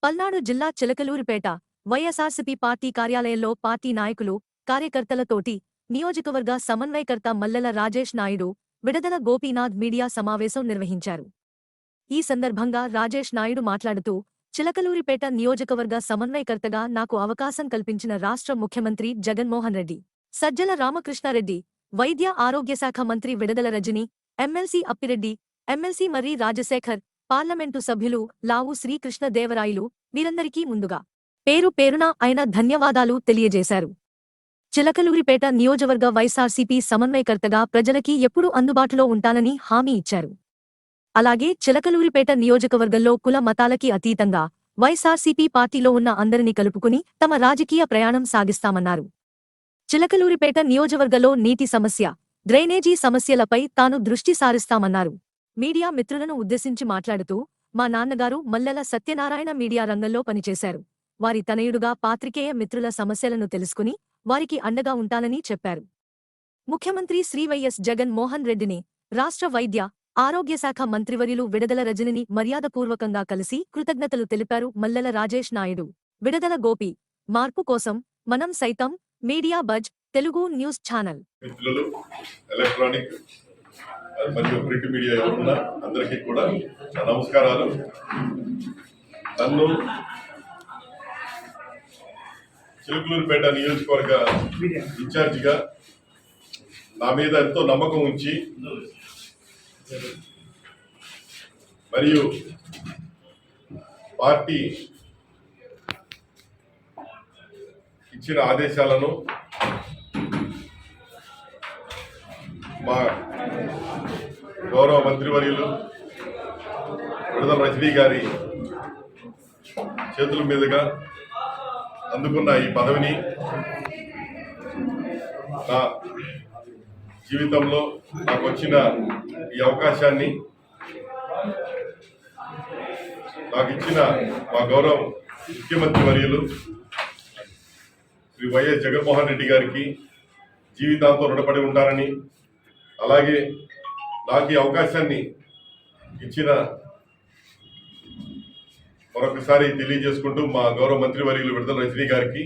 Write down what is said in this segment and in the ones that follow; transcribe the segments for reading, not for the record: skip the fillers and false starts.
పల్నాడు జిల్లా చిలకలూరిపేట వైఎస్ఆర్సీపీ పార్టీ కార్యాలయంలో పార్టీ నాయకులు, కార్యకర్తలతోటి నియోజకవర్గ సమన్వయకర్త మల్లెల రాజేష్ నాయుడు, విడదల గోపీనాథ్ మీడియా సమావేశం నిర్వహించారు. ఈ సందర్భంగా రాజేష్ నాయుడు మాట్లాడుతూ, చిలకలూరిపేట నియోజకవర్గ సమన్వయకర్తగా నాకు అవకాశం కల్పించిన రాష్ట్ర ముఖ్యమంత్రి జగన్మోహన్ రెడ్డి, సజ్జల రామకృష్ణారెడ్డి, వైద్య ఆరోగ్యశాఖ మంత్రి విడదల రజని, ఎమ్మెల్సీ అప్పిరెడ్డి, ఎమ్మెల్సీ మర్రి రాజశేఖర్, పార్లమెంటు సభ్యులు లావు శ్రీకృష్ణ దేవరాయలు వీరందరికీ ముందుగా పేరు పేరున ఆయన ధన్యవాదాలు తెలియజేశారు. చిలకలూరిపేట నియోజకవర్గ వైఎస్ఆర్సీపీ సమన్వయకర్తగా ప్రజలకి ఎప్పుడూ అందుబాటులో ఉంటానని హామీ ఇచ్చారు. అలాగే చిలకలూరిపేట నియోజకవర్గంలో కుల మతాలకి అతీతంగా వైఎస్ఆర్సీపీ పార్టీలో ఉన్న అందరినీ కలుపుకుని తమ రాజకీయ ప్రయాణం సాగిస్తామన్నారు. చిలకలూరిపేట నియోజకవర్గంలో నీటి సమస్య, డ్రైనేజీ సమస్యలపై తాను దృష్టి సారిస్తామన్నారు. మీడియా మిత్రులను ఉద్దేశించి మాట్లాడుతూ, మా నాన్నగారు మల్లెల సత్యనారాయణ మీడియా రంగంలో పనిచేశారు. వారి తనయుడుగా పాత్రికేయ మిత్రుల సమస్యలను తెలుసుకుని వారికి అండగా ఉంటానని చెప్పారు. ముఖ్యమంత్రి శ్రీ వైఎస్ జగన్ మోహన్ రెడ్డిని, రాష్ట్ర వైద్య ఆరోగ్యశాఖ మంత్రివర్యులు విడదల రజనిని మర్యాదపూర్వకంగా కలిసి కృతజ్ఞతలు తెలిపారు. మల్లెల రాజేష్ నాయుడు, విడదల గోపి, మార్పు కోసం మనం సైతం, media buzz, Telugu news channel. Electronic మరియు ప్రింట్ మీడియా ఎవరున్నా అందరికీ కూడా నమస్కారాలు. నన్ను చిలకలూరిపేట నియోజకవర్గ ఇన్ఛార్జిగా నా మీద ఎంతో నమ్మకం ఉంచి మరియు పార్టీ ఇచ్చిన ఆదేశాలను మా గౌరవ మంత్రివర్యులు విడదల రజనీ గారి చేతుల మీదుగా అందుకున్న ఈ పదవిని నా జీవితంలో నాకు వచ్చిన ఈ అవకాశాన్ని నాకు ఇచ్చిన మా గౌరవ ముఖ్యమంత్రి వర్యులు శ్రీ వైఎస్ జగన్మోహన్ రెడ్డి గారికి జీవితాంతం రుణపడి ఉంటారని, అలాగే నాకు ఈ అవకాశాన్ని ఇచ్చిన మరొకసారి తెలియజేసుకుంటూ మా గౌరవ మంత్రివర్యులు విడదల రజనీ గారికి,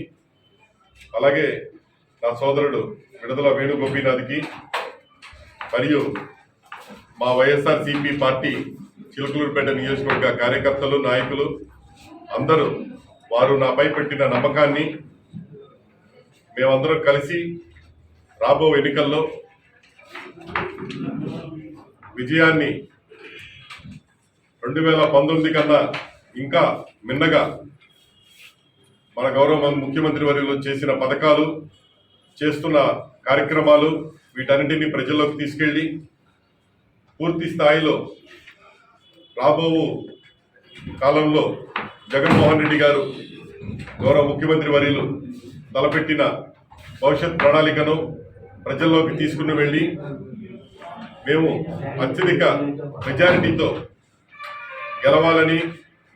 అలాగే నా సోదరుడు విడదల వేణు గోపీనాథ్కి మరియు మా వైఎస్ఆర్సీపీ పార్టీ చిలకలూరిపేట నియోజకవర్గ కార్యకర్తలు, నాయకులు అందరూ వారు నాపై పెట్టిన నమ్మకాన్ని మేమందరం కలిసి రాబో ఎన్నికల్లో విజయాన్ని 2019 కన్నా ఇంకా మిన్నగా మన గౌరవ ముఖ్యమంత్రి వర్యులు చేసిన పథకాలు, చేస్తున్న కార్యక్రమాలు వీటన్నింటినీ ప్రజల్లోకి తీసుకెళ్ళి పూర్తి స్థాయిలో రాబో కాలంలో జగన్మోహన్ రెడ్డి గారు గౌరవ ముఖ్యమంత్రి వర్యులు తలపెట్టిన భవిష్యత్ ప్రణాళికను ప్రజల్లోకి తీసుకుని వెళ్ళి మేము అత్యధిక మెజారిటీతో గెలవాలని,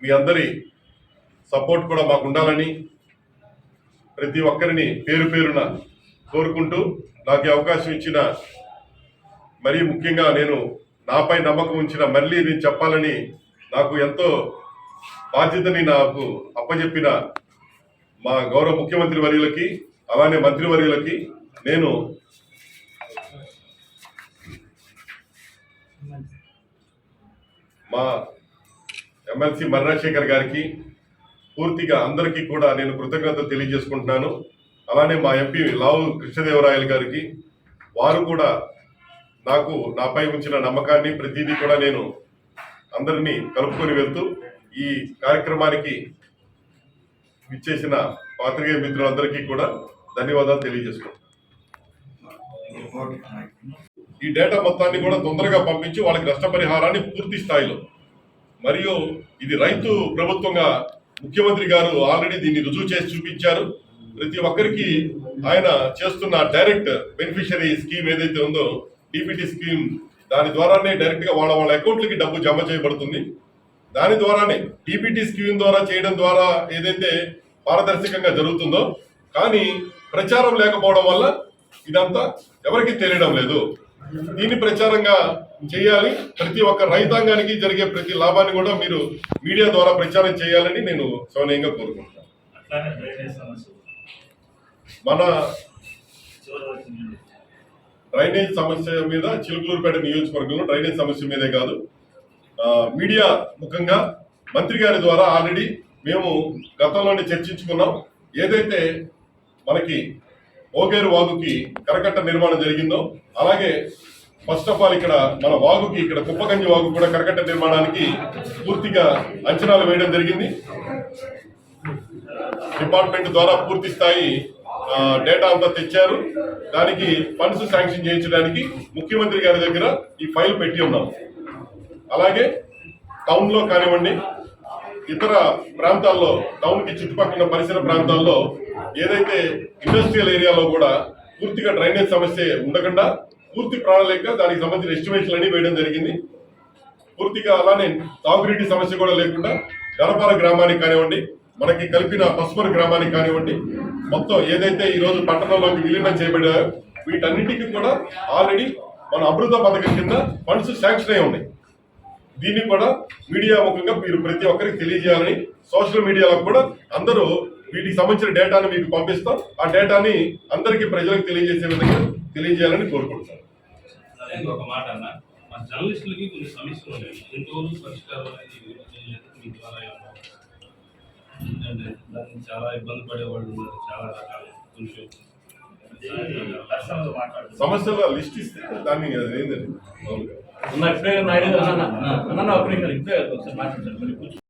మీ అందరి సపోర్ట్ కూడా మాకు ఉండాలని ప్రతి ఒక్కరిని పేరు పేరున కోరుకుంటూ, నాకు అవకాశం ఇచ్చిన మరీ ముఖ్యంగా నేను నాపై నమ్మకం ఉంచిన మళ్ళీ నేను చెప్పాలని నాకు ఎంతో బాధ్యతని నాకు అప్పచెప్పిన మా గౌరవ ముఖ్యమంత్రి వర్యులకి, అలానే మంత్రివర్యులకి నేను మా ఎమ్మెల్సీ మర్రి రాజశేఖర్ గారికి పూర్తిగా అందరికీ కూడా నేను కృతజ్ఞతలు తెలియజేసుకుంటున్నాను. అలానే మా ఎంపీ లావు కృష్ణదేవరాయలు గారికి, వారు కూడా నాపై ఉంచిన నమ్మకాన్ని ప్రతిదీ కూడా నేను అందరినీ కలుపుకొని వెళ్తూ ఈ కార్యక్రమానికి ఇచ్చేసిన పాత్రికేయ మిత్రులందరికీ కూడా ధన్యవాదాలు తెలియజేసుకుంటున్నాను. ఈ డేటా మొత్తాన్ని కూడా తొందరగా పంపించి వాళ్ళకి నష్టపరిహారాన్ని పూర్తి స్థాయిలో, మరియు ఇది రైతు ప్రభుత్వంగా ముఖ్యమంత్రి గారు ఆల్రెడీ దీన్ని రుజువు చేసి చూపించారు. ప్రతి ఒక్కరికి ఆయన చేస్తున్న డైరెక్ట్ బెనిఫిషరీ స్కీమ్ ఏదైతే ఉందో డిపిటి స్కీమ్, దాని ద్వారానే డైరెక్ట్ గా వాళ్ళ అకౌంట్లకి డబ్బు జమ చేయబడుతుంది. దాని ద్వారానే డిపిటి స్కీమ్ ద్వారా చేయడం ద్వారా ఏదైతే పారదర్శకంగా జరుగుతుందో, కానీ ప్రచారం లేకపోవడం వల్ల ఇదంతా ఎవరికి తెలియడం లేదు. దీన్ని ప్రచారంగా చేయాలి. ప్రతి ఒక్క రైతాంగానికి జరిగే ప్రతి లాభాన్ని కూడా మీరు మీడియా ద్వారా ప్రచారం చేయాలని నేను సౌనీయంగా కోరుకుంటున్నాను. అట్లానే డ్రైనేజ్ సమస్య మన చివరి వరకు ఉంది. డ్రైనేజ్ సమస్య మీద చిలుకలూరుపేట నియోజకవర్గంలో డ్రైనేజ్ సమస్య మీదే కాదు, మీడియా ముఖంగా మంత్రి గారి ద్వారా ఆల్రెడీ మేము గతంలోనే చర్చించుకున్నాం. ఏదైతే మనకి ఓగేరు వాగుకి కరకట్ట నిర్మాణం జరిగిందో, అలాగే ఫస్ట్ ఆఫ్ ఆల్ ఇక్కడ మన వాగుకి ఇక్కడ కుప్పగంజి వాగు కూడా కరకట్ట నిర్మాణానికి పూర్తిగా అంచనాలు వేయడం జరిగింది. డిపార్ట్మెంట్ ద్వారా పూర్తి స్థాయి డేటా అంతా తెచ్చారు. దానికి ఫండ్స్ శాంక్షన్ చేయించడానికి ముఖ్యమంత్రి గారి దగ్గర ఈ ఫైల్ పెట్టి ఉన్నాం. అలాగే టౌన్ లో కానివ్వండి, ఇతర ప్రాంతాల్లో, టౌన్ కి చుట్టుపక్కల పరిసర ప్రాంతాల్లో ఏదైతే ఇండస్ట్రియల్ ఏరియాలో కూడా పూర్తిగా డ్రైనేజ్ సమస్య ఉండకుండా పూర్తి ప్రణాళిక, దానికి సంబంధించిన ఎస్టిమేషన్ అన్ని వేయడం జరిగింది. పూర్తిగా అలానే తాగునీటి సమస్య కూడా లేకుండా గణపాల గ్రామానికి కానివ్వండి, మనకి కలిపిన పసుపూరు గ్రామానికి కానివ్వండి, మొత్తం ఏదైతే ఈ రోజు పట్టణంలోకి విలీనం చేయబడ్డాయో వీటన్నిటికీ కూడా ఆల్రెడీ మన అమృత పథకం కింద ఫండ్స్ శాంక్షన్ అయి ఉన్నాయి. దీన్ని కూడా మీడియా ముఖంగా మీరు ప్రతి ఒక్కరికి తెలియజేయాలని, సోషల్ మీడియాలో కూడా అందరూ వీటికి సంబంధించిన డేటాను మీకు పంపిస్తాం. ఆ డేటాని అందరికీ ప్రజలకు తెలియజేసే విధంగా తెలియజేయాలని కోరుకుంటున్నాను. ఇంకొక మాట అన్న, మా జర్నలిస్టులకి కొన్ని సమస్యలు ఉన్నాయి. ఇంతవరకు పరిష్కారం అనేది చేయలేదు. మీ ద్వారా ఎందుకంటే దాన్ని చాలా ఇబ్బంది పడే వాళ్ళు ఉన్నారు. చాలా రకాల కొంచెం సమస్యల లిస్ట్ ఇస్తే దాన్ని ఏంటండి ఇప్పుడే నాయుడు అన్న ఇప్పుడే ఒకసారి మాట్లాడతారు.